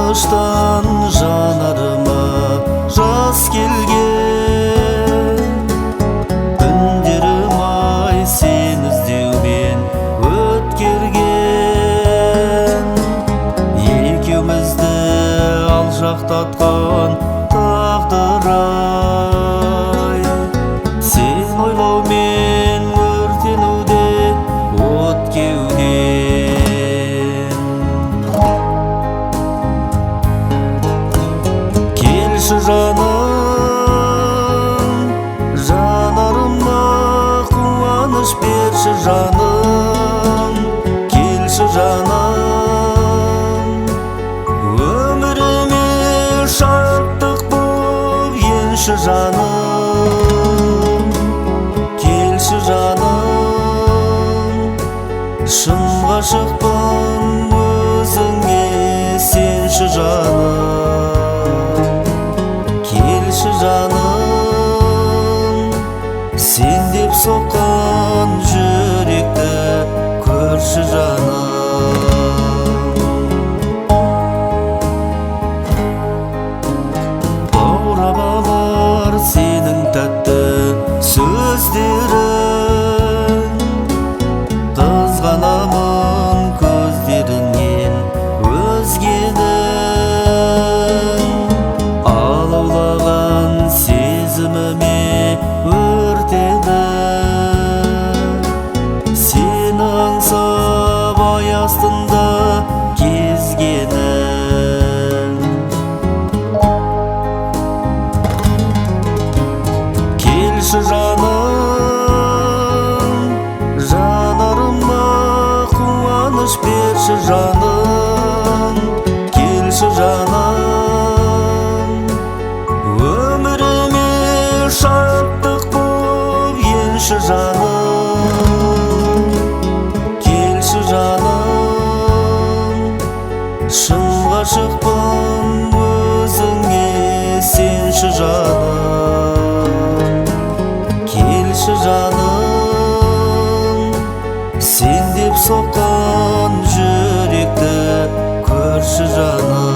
Қуаныштан жанарыма жас келген, күндерім ай сен іздеумен өткерген. Екеумізді алшақтатқан тағдыр-ай, сен ойлаумен өртенуде от кеуден. Келші жаным, жанарыма қуаныш берші жаным. Келші жаным, өміріме шаттық боп енші жаным. Келші жаным, шын ғашықпын өзіңе сенші жаным. Келші жаным, сен деп соққан жүректі көрші жаным. Баурап алар сенің тәтті сөздерің, қызғанамын көздеріңнен өзгенің. Алаулаған сезіміме өртеді, сені аңсап ай астында кезгенім. Келші жаным, жанарыма қуаныш берші жаным. Келші жаным, өміріме шаттық боп енші жаным. Келші жаным, шын ғашықпын өзіңе сенші жаным. Келші жаным, сен деп соққан жүректі көрші жаным.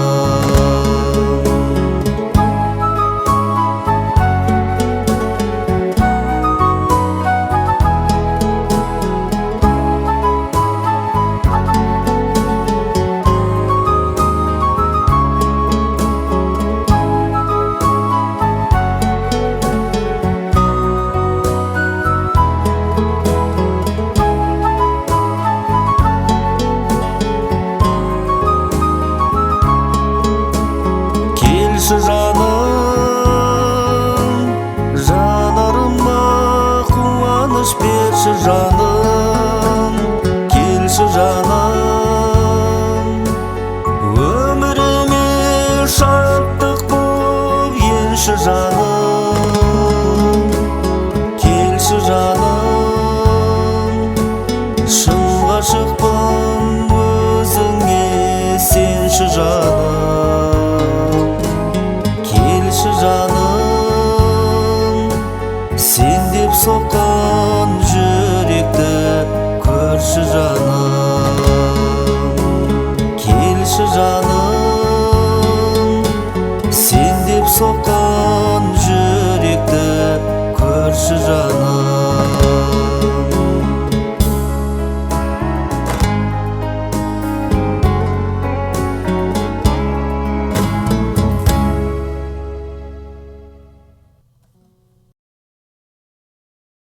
Келші жаным, жанарыма қуаныш берші жаным. Келші жаным, өміріме шаттық боп енші жаным. Келші жаным, шын ғашықпын өзіңе сенші жаным. Келші жаным, сен деп соққан жүректі көрші жаным. Келші жаным, сен деп соққан